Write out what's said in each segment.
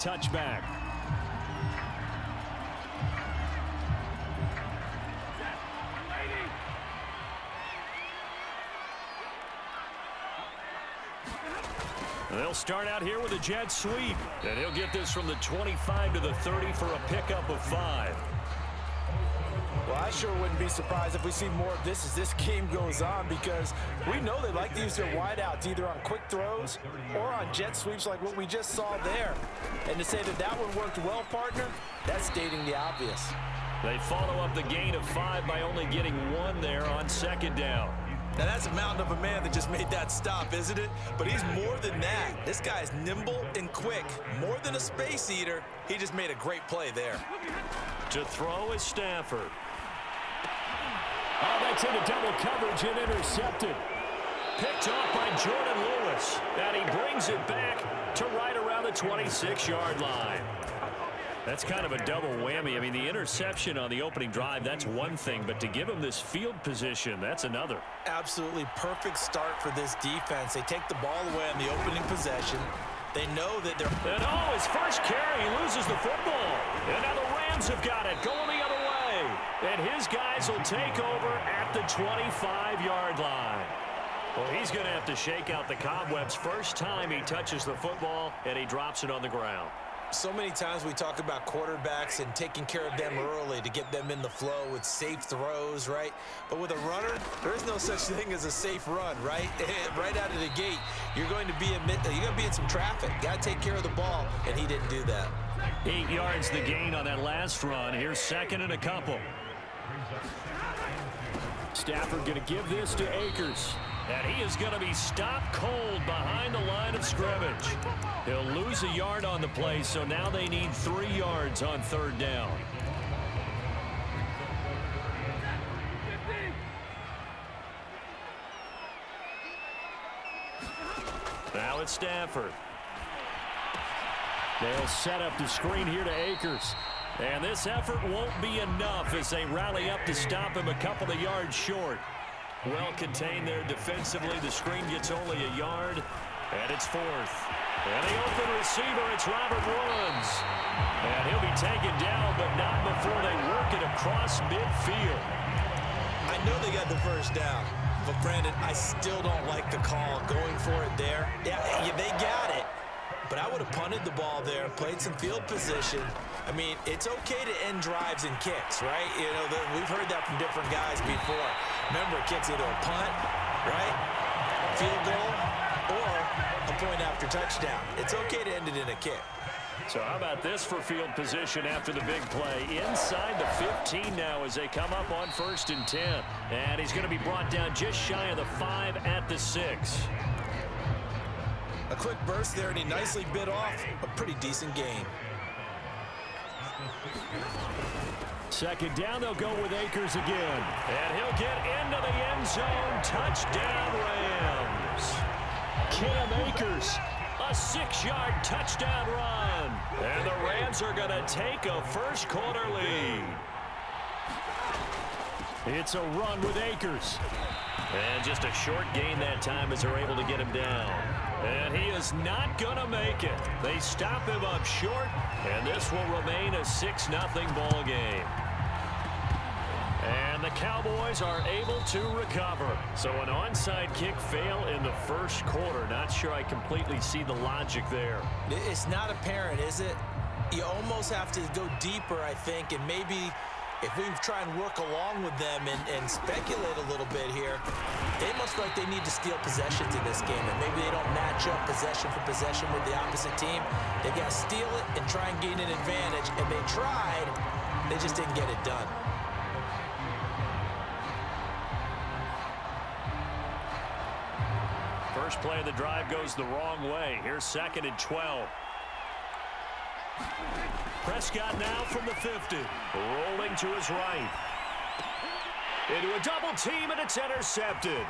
touchback. They'll start out here with a jet sweep, and he'll get this from the 25 to the 30 for a pickup of 5. Well, I sure wouldn't be surprised if we see more of this as this game goes on, because we know they like to use their wideouts either on quick throws or on jet sweeps like what we just saw there. And to say that that one worked well, partner, that's stating the obvious. They follow up the gain of 5 by only getting 1 there on second down. Now, that's a mountain of a man that just made that stop, isn't it? But he's more than that. This guy's nimble and quick. More than a space eater, he just made a great play there. To throw is Stafford. Oh, that's into double coverage and intercepted. Picked off by Jordan Lewis. And he brings it back to right around the 26-yard line. That's kind of a double whammy. I mean, the interception on the opening drive, that's one thing. But to give him this field position, that's another. Absolutely perfect start for this defense. They take the ball away on the opening possession. They know that they're... And oh, his first carry, he loses the football. And now the Rams have got it, going the other way. And his guys will take over at the 25-yard line. Well, he's going to have to shake out the cobwebs first time he touches the football, and he drops it on the ground. So many times we talk about quarterbacks and taking care of them early to get them in the flow with safe throws, right? But with a runner, there is no such thing as a safe run, right? Right out of the gate, you're going to be in some traffic. Got to take care of the ball, and he didn't do that. 8 yards the gain on that last run. Here's second and a couple. Stafford going to give this to Akers. And he is going to be stopped cold behind the line of scrimmage. He'll lose a yard on the play, so now they need 3 yards on third down. Now it's Stafford. They'll set up the screen here to Akers. And this effort won't be enough as they rally up to stop him a couple of yards short. Well contained there defensively. The screen gets only a yard, and it's fourth. And the open receiver, it's Robert Woods. And he'll be taken down, but not before they work it across midfield. I know they got the first down, but Brandon, I still don't like the call going for it there. Yeah, they got it, but I would have punted the ball there, played some field position. I mean, it's okay to end drives and kicks, right? You know, we've heard that from different guys before. Remember, kicks either a punt, right, field goal, or a point after touchdown. It's okay to end it in a kick. So how about this for field position after the big play? Inside the 15 now as they come up on 1st and 10. And he's going to be brought down just shy of the 5 at the 6. A quick burst there, and he nicely bit off a pretty decent gain. Second down, they'll go with Akers again. And he'll get into the end zone. Touchdown, Rams. Cam Akers, a 6-yard touchdown run. And the Rams are going to take a first-quarter lead. It's a run with Akers. And just a short gain that time as they're able to get him down. And he is not going to make it. They stop him up short, and this will remain a 6-0 ball game. And the Cowboys are able to recover. So an onside kick fail in the first quarter. Not sure I completely see the logic there. It's not apparent, is it? You almost have to go deeper, I think, and maybe if we try and work along with them and speculate a little bit here, they must feel like they need to steal possessions in this game, and maybe they don't match up possession for possession with the opposite team. They've got to steal it and try and gain an advantage, and they tried. They just didn't get it done. First play of the drive goes the wrong way. Here's 2nd and 12. Prescott now from the 50. Rolling to his right. Into a double team, and it's intercepted.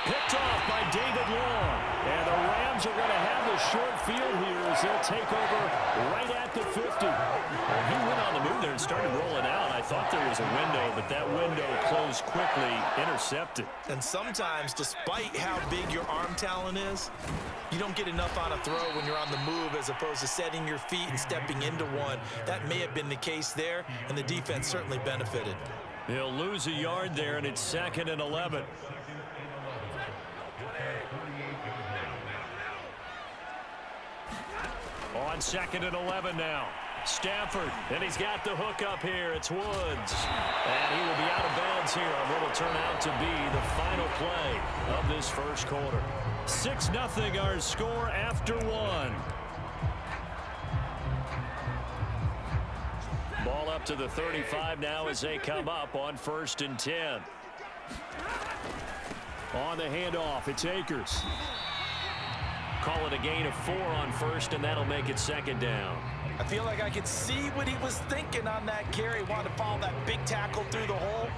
Picked off by David Long. And the Rams are going to have the short field here as they'll take over right at the 50. And he went on the move there and started rolling out. I thought there was a window, but that window closed quickly, intercepted. And sometimes, despite how big your arm talent is, you don't get enough on a throw when you're on the move as opposed to setting your feet and stepping into one. That may have been the case there, and the defense certainly benefited. He'll lose a yard there, and it's 2nd and 11. On 2nd and 11 now. Stafford, and he's got the hook up here. It's Woods. And he will be out of bounds here on what will turn out to be the final play of this first quarter. 6-0 our score after 1. Ball up to the 35 now as they come up on 1st and 10. On the handoff, it's Akers. Call it a gain of 4 on 1st, and that'll make it 2nd down. I feel like I could see what he was thinking on that carry. Wanted to follow that big tackle through the hole.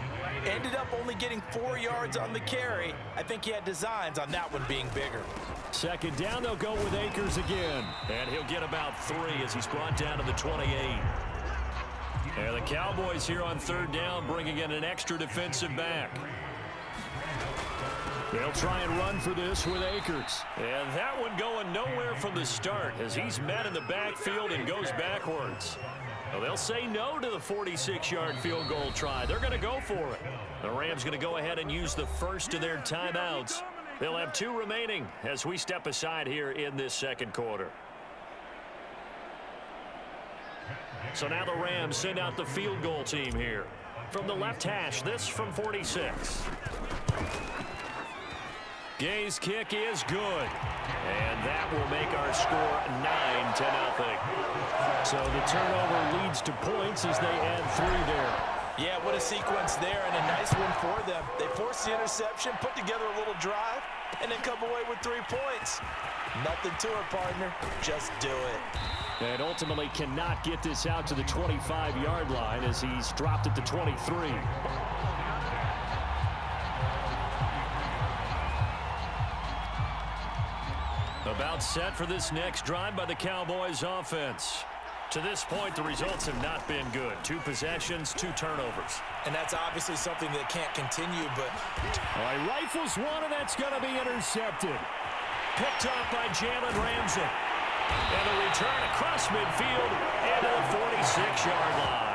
Ended up only getting 4 yards on the carry. I think he had designs on that one being bigger. 2nd down, they'll go with Akers again. And he'll get about 3 as he's brought down to the 28. And the Cowboys here on 3rd down bringing in an extra defensive back. They'll try and run for this with Akers. And that one going nowhere from the start as he's met in the backfield and goes backwards. Well, they'll say no to the 46-yard field goal try. They're going to go for it. The Rams going to go ahead and use the first of their timeouts. They'll have 2 remaining as we step aside here in this 2nd quarter. So now the Rams send out the field goal team here. From the left hash, this from 46. Gay's kick is good. And that will make our score 9-0. So the turnover leads to points as they add 3 there. Yeah, what a sequence there, and a nice one for them. They forced the interception, put together a little drive, and then come away with 3 points. Nothing to it, partner. Just do it. And ultimately cannot get this out to the 25-yard line as he's dropped at the 23. About set for this next drive by the Cowboys offense. To this point, the results have not been good. 2 possessions, 2 turnovers. And that's obviously something that can't continue, but... All right, rifles one, and that's going to be intercepted. Picked up by Jalen Ramsey. And a return across midfield into the 46-yard line.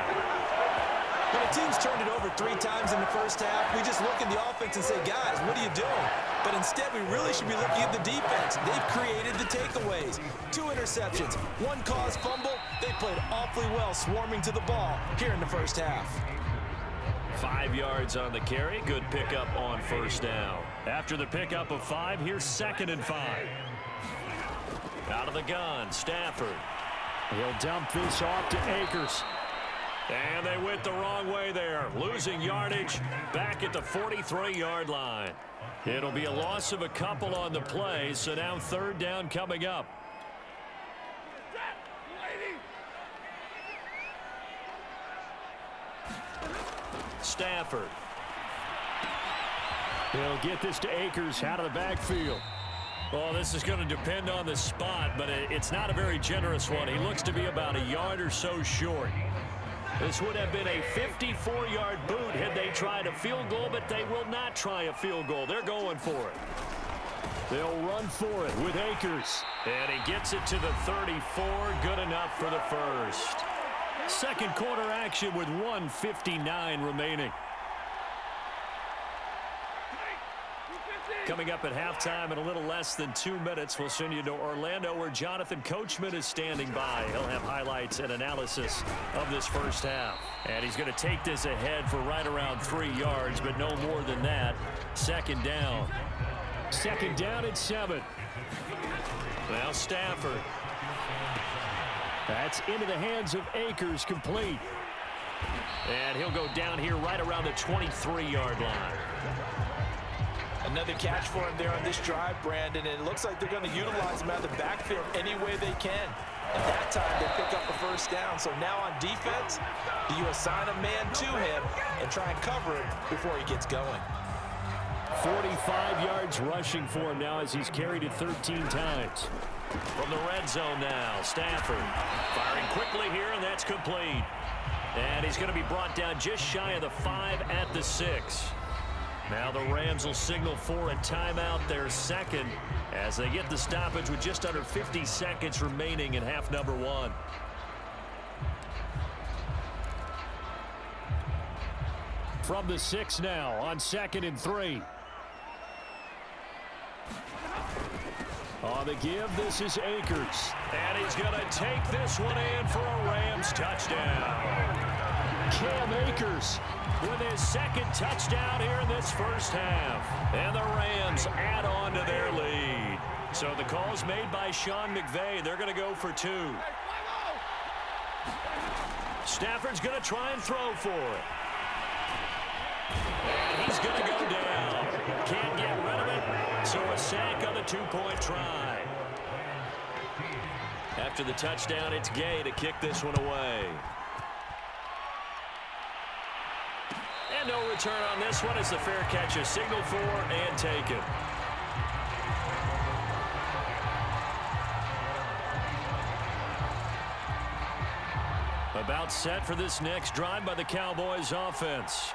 When a team's turned it over 3 times in the first half, we just look at the offense and say, guys, what are you doing? But instead, we really should be looking at the defense. They've created the takeaways. 2 interceptions, 1 caused fumble. They played awfully well swarming to the ball here in the first half. 5 yards on the carry. Good pickup on 1st down. After the pickup of 5, here's 2nd and 5. Out of the gun, Stafford. He'll dump this off to Akers. And they went the wrong way there. Losing yardage back at the 43-yard line. It'll be a loss of a couple on the play, so now 3rd down coming up. Stafford. He'll get this to Akers out of the backfield. Well, this is going to depend on the spot, but it's not a very generous one. He looks to be about a yard or so short. This would have been a 54-yard boot had they tried a field goal, but they will not try a field goal. They're going for it. They'll run for it with Akers. And he gets it to the 34. Good enough for the first. 2nd quarter action with 1:59 remaining. Coming up at halftime in a little less than 2 minutes, we'll send you to Orlando where Jonathan Coachman is standing by. He'll have highlights and analysis of this first half. And he's going to take this ahead for right around 3 yards, but no more than that. 2nd down. 2nd down at 7. Now Stafford. That's into the hands of Akers, complete. And he'll go down here right around the 23-yard line. Another catch for him there on this drive, Brandon, and it looks like they're going to utilize him out of the backfield any way they can. At that time, they pick up the 1st down. So now on defense, do you assign a man to him and try and cover him before he gets going? 45 yards rushing for him now as he's carried it 13 times. From the red zone now, Stafford firing quickly here, and that's complete. And he's going to be brought down just shy of the 5 at the 6. Now the Rams will signal for a timeout, their second, as they get the stoppage with just under 50 seconds remaining in half number 1. From the 6 now on 2nd and 3. On the give, this is Akers. And he's going to take this one in for a Rams touchdown. Cam Akers with his second touchdown here in this first half. And the Rams add on to their lead. So the call's made by Sean McVay. They're going to go for 2. Stafford's going to try and throw for it. And he's going to go down. Can't get rid of it. So a sack on the 2-point try. After the touchdown, it's Gay to kick this one away. And no return on this one as the fair catch is signaled for and taken. About set for this next drive by the Cowboys offense.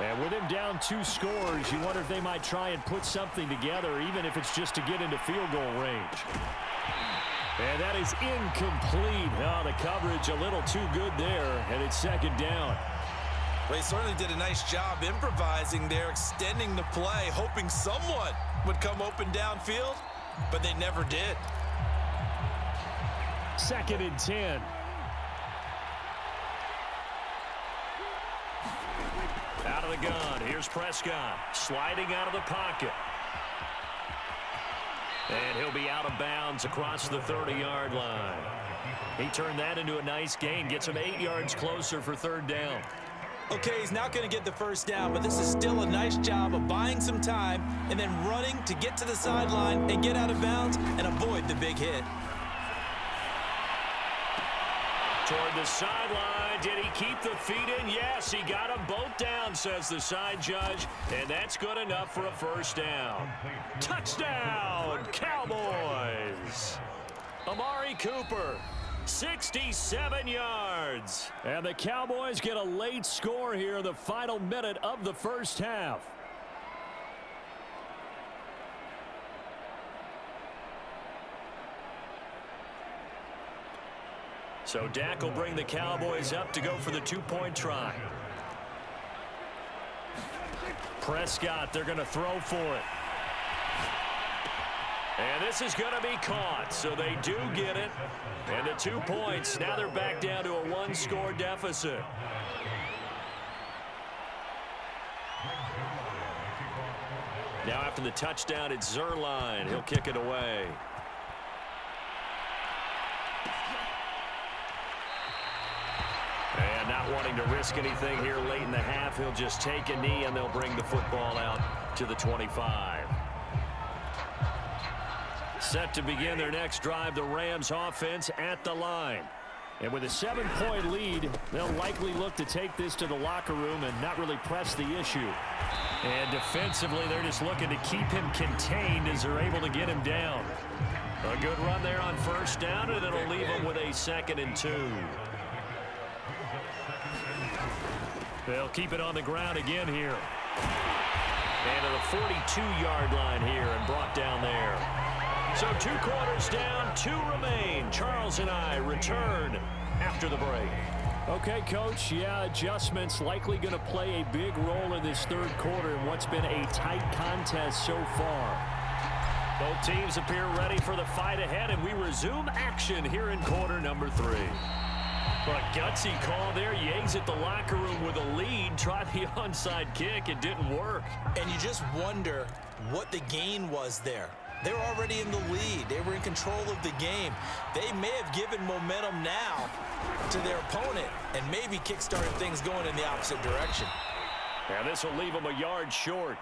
And with him down 2 scores, you wonder if they might try and put something together, even if it's just to get into field goal range. And that is incomplete. Oh, the coverage a little too good there, and it's 2nd down. Well, he certainly did a nice job improvising there, extending the play, hoping someone would come open downfield, but they never did. 2nd and 10. Out of the gun, here's Prescott, sliding out of the pocket. And he'll be out of bounds across the 30-yard line. He turned that into a nice gain, gets him 8 yards closer for 3rd down. Okay, he's not going to get the first down, but this is still a nice job of buying some time and then running to get to the sideline and get out of bounds and avoid the big hit. Toward the sideline, did he keep the feet in? Yes, he got them both down, says the side judge, and that's good enough for a first down. Touchdown, Cowboys! Amari Cooper, 67 yards. And the Cowboys get a late score here in the final minute of the first half. So Dak will bring the Cowboys up to go for the 2-point try. Prescott, they're going to throw for it. And this is going to be caught, so they do get it. And the 2 points, now they're back down to a 1-score deficit. Now after the touchdown, it's Zerline. He'll kick it away. And not wanting to risk anything here late in the half, he'll just take a knee and they'll bring the football out to the 25. Set to begin their next drive, the Rams offense at the line. And with a 7-point lead, they'll likely look to take this to the locker room and not really press the issue. And defensively, they're just looking to keep him contained as they're able to get him down. A good run there on first down, and it'll leave them with a 2nd and 2. They'll keep it on the ground again here. And to the 42-yard line here and brought down there. So 2 quarters down, 2 remain. Charles and I return after the break. Okay, Coach, yeah, adjustments likely going to play a big role in this 3rd quarter in what's been a tight contest so far. Both teams appear ready for the fight ahead, and we resume action here in quarter number 3. But gutsy call there. You exit the locker room with a lead. Try the onside kick. It didn't work. And you just wonder what the gain was there. They were already in the lead. They were in control of the game. They may have given momentum now to their opponent and maybe kick-started things going in the opposite direction. And this will leave them a yard short.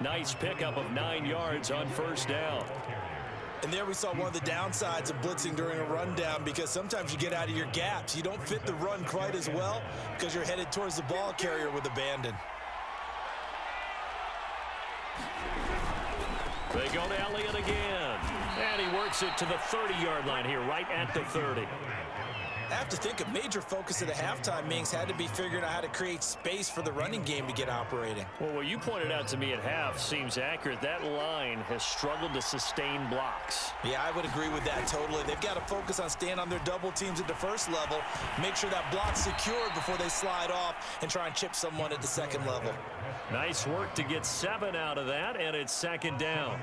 Nice pickup of 9 yards on first down. And there we saw one of the downsides of blitzing during a rundown, because sometimes you get out of your gaps. You don't fit the run quite as well because you're headed towards the ball carrier with abandon. They go to Elliott again. And he works it to the 30-yard line here, right at the 30. I have to think a major focus of the halftime meetings had to be figuring out how to create space for the running game to get operating. Well, what you pointed out to me at half seems accurate. That line has struggled to sustain blocks. Yeah, I would agree with that totally. They've got to focus on staying on their double teams at the first level, make sure that block's secured before they slide off and try and chip someone at the second level. Nice work to get 7 out of that, and it's second down.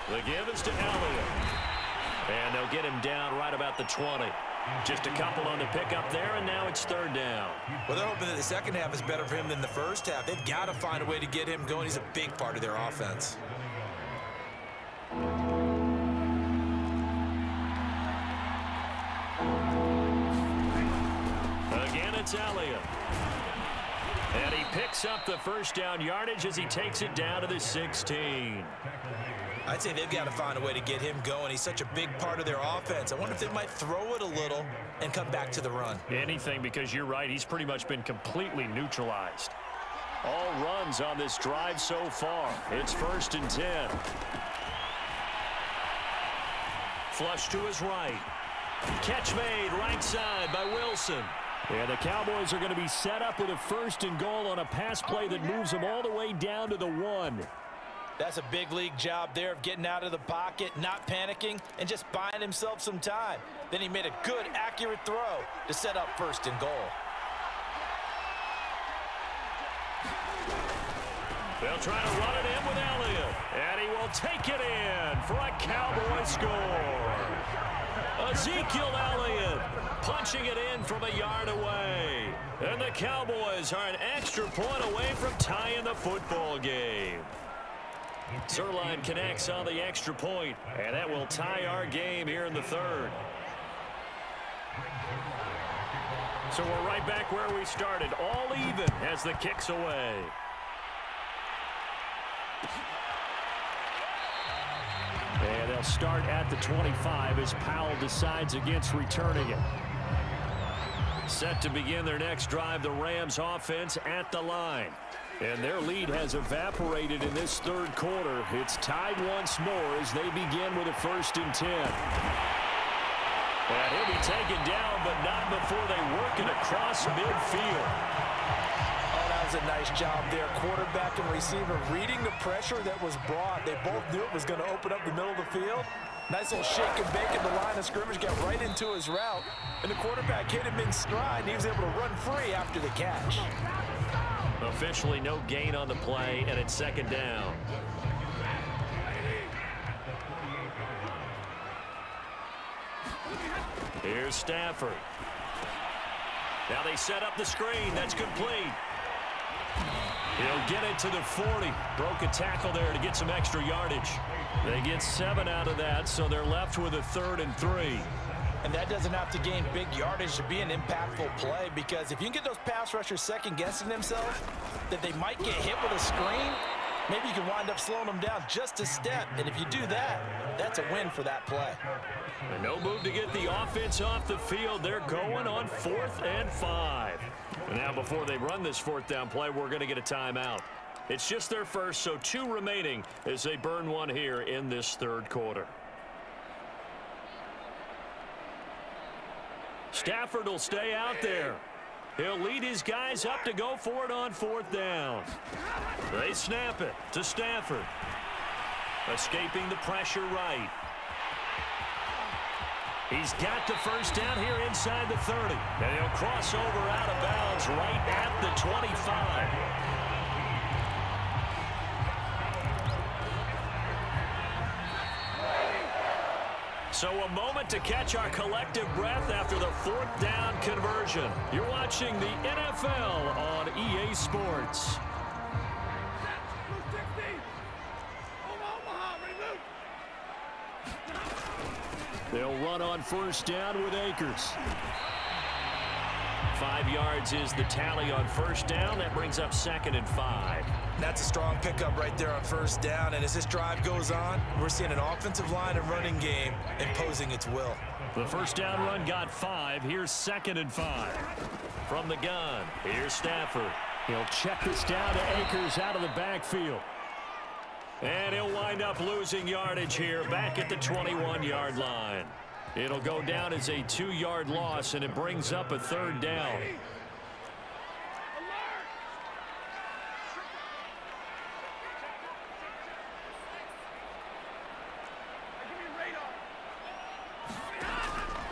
The give is to Elliott. And they'll get him down right about the 20. Just a couple on the pickup there, and now it's third down. Well, they're hoping that the second half is better for him than the first half. They've got to find a way to get him going. He's a big part of their offense. Again, it's Elliott. And he picks up the first down yardage as he takes it down to the 16. I'd say they've got to find a way to get him going. He's such a big part of their offense. I wonder if they might throw it a little and come back to the run. Anything, because you're right. He's pretty much been completely neutralized. All runs on this drive so far. It's 1st and 10. Flush to his right. Catch made right side by Wilson. And the Cowboys are going to be set up with a 1st and goal on a pass play that moves them all the way down to the 1. That's a big league job there of getting out of the pocket, not panicking, and just buying himself some time. Then he made a good, accurate throw to set up 1st and goal. They'll try to run it in with Elliott. And he will take it in for a Cowboy score. Ezekiel Elliott punching it in from a yard away. And the Cowboys are an extra point away from tying the football game. Zerline connects on the extra point, and that will tie our game here in the 3rd. So we're right back where we started, all even as the kick's away. And they'll start at the 25 as Powell decides against returning it. Set to begin their next drive, the Rams offense at the line. And their lead has evaporated in this 3rd quarter. It's tied once more as they begin with a 1st and 10. And he'll be taken down, but not before they work it across midfield. Oh, that was a nice job there. Quarterback and receiver reading the pressure that was brought. They both knew it was going to open up the middle of the field. Nice little shake and bake in the line of scrimmage, got right into his route. And the quarterback hit him in stride, and he was able to run free after the catch. Officially no gain on the play, and it's 2nd down. Here's Stafford. Now they set up the screen. That's complete. He'll get it to the 40. Broke a tackle there to get some extra yardage. They get 7 out of that, so they're left with a 3rd and 3. And that doesn't have to gain big yardage to be an impactful play, because if you can get those pass rushers second-guessing themselves, that they might get hit with a screen, maybe you can wind up slowing them down just a step. And if you do that, that's a win for that play. And no move to get the offense off the field. They're going on 4th and 5. And now before they run this 4th down play, we're going to get a timeout. It's just their first, so 2 remaining as they burn one here in this 3rd quarter. Stafford will stay out there. He'll lead his guys up to go for it on 4th down. They snap it to Stafford. Escaping the pressure right. He's got the 1st down here inside the 30. And he'll cross over out of bounds right at the 25. So a moment to catch our collective breath after the 4th down conversion. You're watching the NFL on EA Sports. They'll run on 1st down with Akers. 5 yards is the tally on 1st down. That brings up 2nd and 5. That's a strong pickup right there on 1st down. And as this drive goes on, we're seeing an offensive line and running game imposing its will. The 1st down run got 5. Here's 2nd and 5. From the gun, here's Stafford. He'll check this down to Akers out of the backfield. And he'll wind up losing yardage here back at the 21-yard line. It'll go down as a 2-yard loss, and it brings up a 3rd down.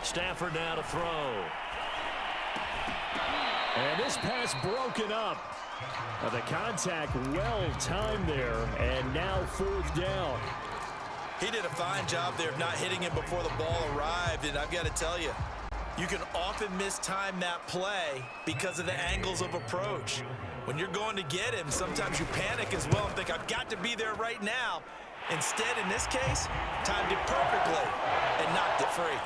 Stafford now to throw. And this pass broken up. The contact well timed there, and now 4th down. He did a fine job there of not hitting him before the ball arrived, and I've got to tell you, you can often mistime that play because of the angles of approach. When you're going to get him, sometimes you panic as well and think, I've got to be there right now. Instead, in this case, timed it perfectly and knocked it free.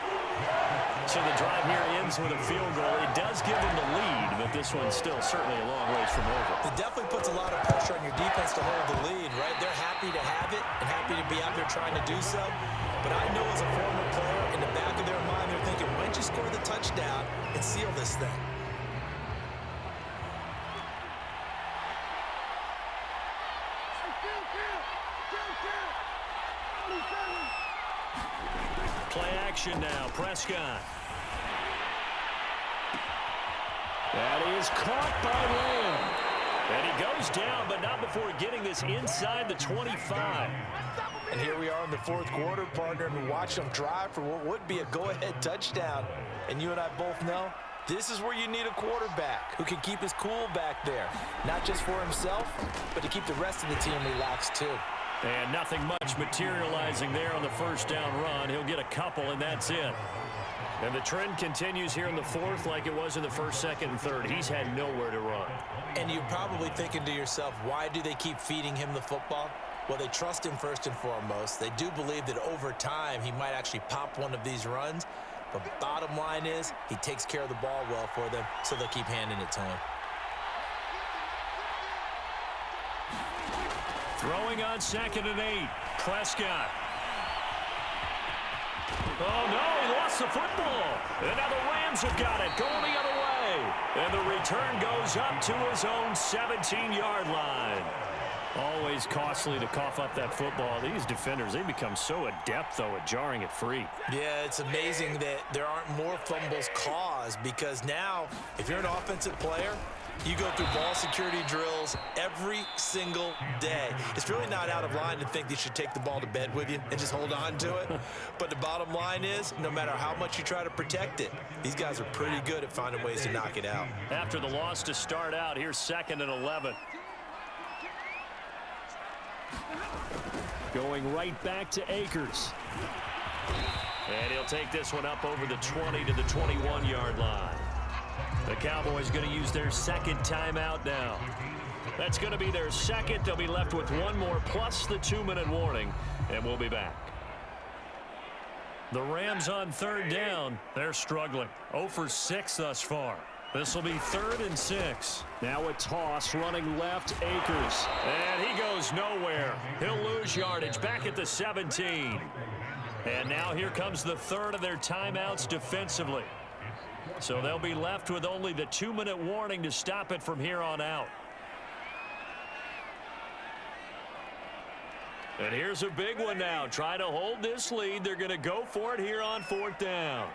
So the drive here ends with a field goal. It does give them the lead, but this one's still certainly a long ways from over. It definitely puts a lot of pressure on your defense to hold the lead, right? They're happy to have it and happy to be out there trying to do so. But I know as a former player, in the back of their mind, they're thinking, why don't you score the touchdown and seal this thing? Play action now. Prescott. That is caught by Lamb. And he goes down, but not before getting this inside the 25. And here we are in the 4th quarter, partner, and we watched them drive for what would be a go-ahead touchdown. And you and I both know this is where you need a quarterback who can keep his cool back there. Not just for himself, but to keep the rest of the team relaxed too. And nothing much materializing there on the 1st down run. He'll get a couple, and that's it. And the trend continues here in the 4th like it was in the 1st, 2nd, and 3rd. He's had nowhere to run. And you're probably thinking to yourself, why do they keep feeding him the football? Well, they trust him first and foremost. They do believe that over time he might actually pop one of these runs. But bottom line is he takes care of the ball well for them, so they'll keep handing it to him. Throwing on 2nd and 8. Prescott. Oh, no, he lost the football. And now the Rams have got it, going the other way. And the return goes up to his own 17-yard line. Always costly to cough up that football. These defenders, they become so adept, though, at jarring it free. Yeah, it's amazing that there aren't more fumbles caused, because now, if you're an offensive player, you go through ball security drills every single day. It's really not out of line to think they should take the ball to bed with you and just hold on to it. But the bottom line is, no matter how much you try to protect it, these guys are pretty good at finding ways to knock it out. After the loss to start out, here's 2nd and 11. Going right back to Akers. And he'll take this one up over the 20 to the 21-yard line. The Cowboys going to use their 2nd timeout now. That's going to be their 2nd. They'll be left with one more plus the 2-minute warning, and we'll be back. The Rams on 3rd down. They're struggling. 0 for 6 thus far. This will be 3rd and 6. Now a toss running left, Akers. And he goes nowhere. He'll lose yardage back at the 17. And now here comes the 3rd of their timeouts defensively. So they'll be left with only the 2-minute warning to stop it from here on out. And here's a big one now. Trying to hold this lead. They're going to go for it here on 4th down.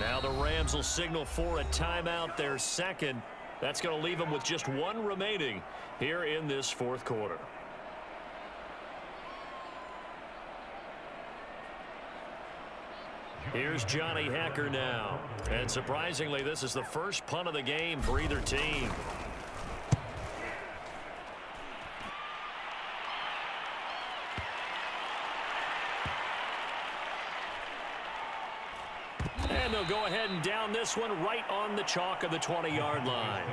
Now the Rams will signal for a timeout, their 2nd. That's going to leave them with just one remaining here in this 4th quarter. Here's Johnny Hecker now. And surprisingly, this is the first punt of the game for either team. And they'll go ahead and down this one right on the chalk of the 20-yard line.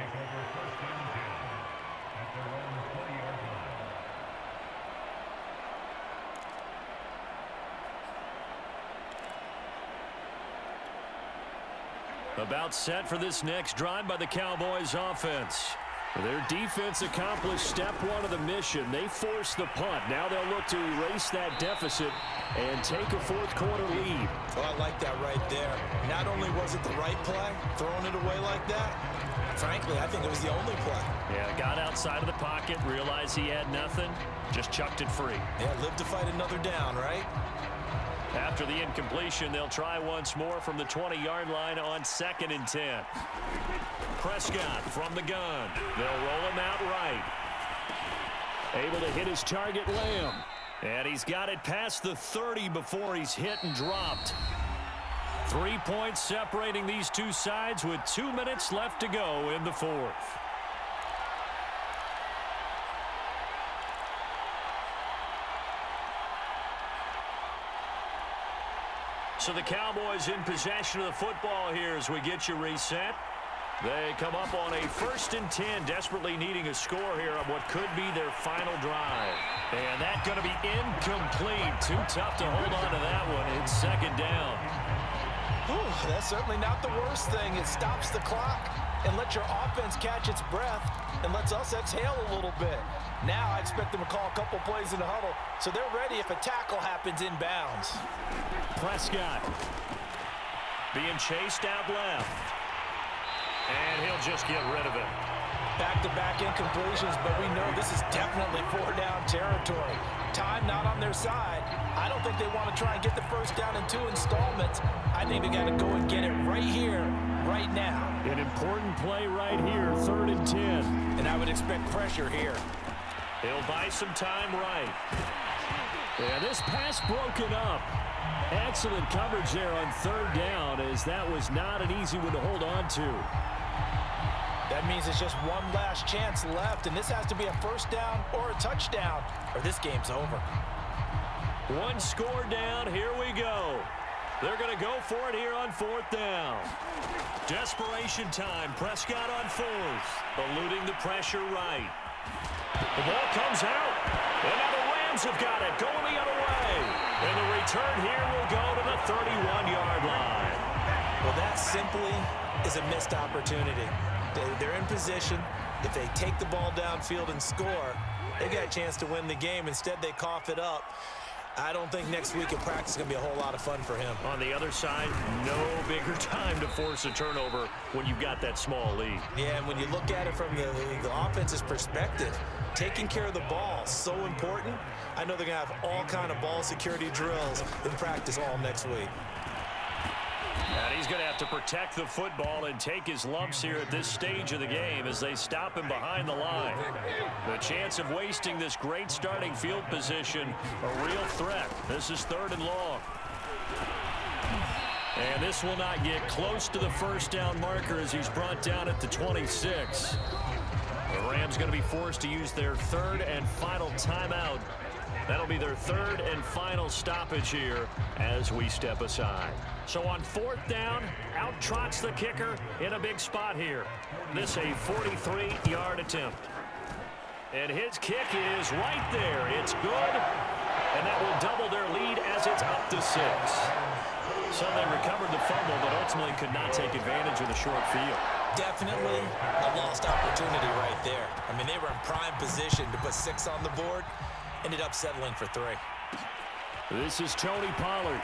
About set for this next drive by the Cowboys offense. Their defense accomplished step 1 of the mission. They forced the punt. Now they'll look to erase that deficit and take a 4th quarter lead. Well, I like that right there. Not only was it the right play, throwing it away like that, Frankly, I think it was the only play. Yeah, got outside of the pocket, realized he had nothing, just chucked it free. Yeah, live to fight another down, right? After the incompletion, they'll try once more from the 20-yard line on 2nd and 10. Prescott from the gun. They'll roll him out right. Able to hit his target, Lamb. And he's got it past the 30 before he's hit and dropped. 3 points separating these two sides with 2 minutes left to go in the fourth. So the Cowboys in possession of the football here as we get you reset. They come up on a 1st and 10, desperately needing a score here on what could be their final drive. And that's going to be incomplete. Too tough to hold on to that one. It's 2nd down. Ooh, that's certainly not the worst thing. It stops the clock and lets your offense catch its breath and lets us exhale a little bit. Now I expect them to call a couple plays in the huddle, so they're ready if a tackle happens inbounds. Prescott being chased out left. And he'll just get rid of it. Back-to-back incompletions, but we know this is definitely 4-down territory. Time not on their side. I don't think they want to try and get the first down in 2 installments. I think they got to go and get it right here, right now. An important play right here, 3rd and 10. And I would expect pressure here. He'll buy some time right. And this pass broken up. Excellent coverage there on 3rd down, as that was not an easy one to hold on to. That means it's just one last chance left, and this has to be a first down or a touchdown, or this game's over. One score down, here we go. They're going to go for it here on 4th down. Desperation time, Prescott on 4th, eluding the pressure right. The ball comes out, and now the Rams have got it, going the other way. And the return here will go to the 31-yard line. Well, that simply is a missed opportunity. They're in position. If they take the ball downfield and score, they got a chance to win the game. Instead, they cough it up. I don't think next week at practice is going to be a whole lot of fun for him. On the other side, no bigger time to force a turnover when you've got that small lead. Yeah, and when you look at it from the offense's perspective, taking care of the ball is so important. I know they're going to have all kind of ball security drills in practice all next week. And he's going to have to protect the football and take his lumps here at this stage of the game as they stop him behind the line. The chance of wasting this great starting field position, a real threat. This is 3rd and long. And this will not get close to the first down marker as he's brought down at the 26. The Rams going to be forced to use their 3rd and final timeout. That'll be their 3rd and final stoppage here as we step aside. So on 4th down, out trots the kicker in a big spot here. This a 43-yard attempt. And his kick is right there. It's good. And that will double their lead as it's up to 6. So they recovered the fumble, but ultimately could not take advantage of the short field. Definitely a lost opportunity right there. I mean, they were in prime position to put 6 on the board. Ended up settling for 3. This is Tony Pollard.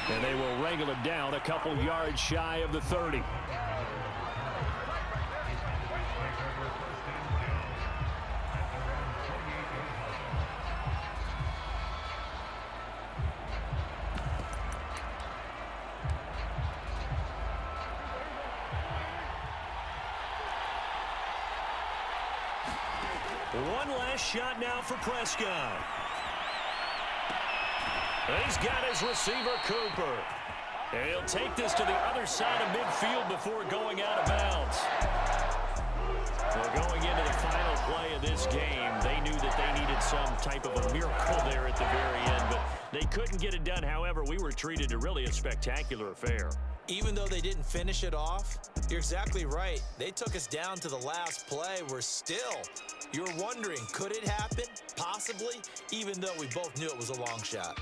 And they will wrangle him down a couple yards shy of the 30. One last shot now for Prescott. He's got his receiver, Cooper. And he'll take this to the other side of midfield before going out of bounds. Well, going into the final play of this game, they knew that they needed some type of a miracle there at the very end, but they couldn't get it done. However, we were treated to really a spectacular affair. Even though they didn't finish it off, you're exactly right. They took us down to the last play. You're wondering, could it happen? Possibly, even though we both knew it was a long shot.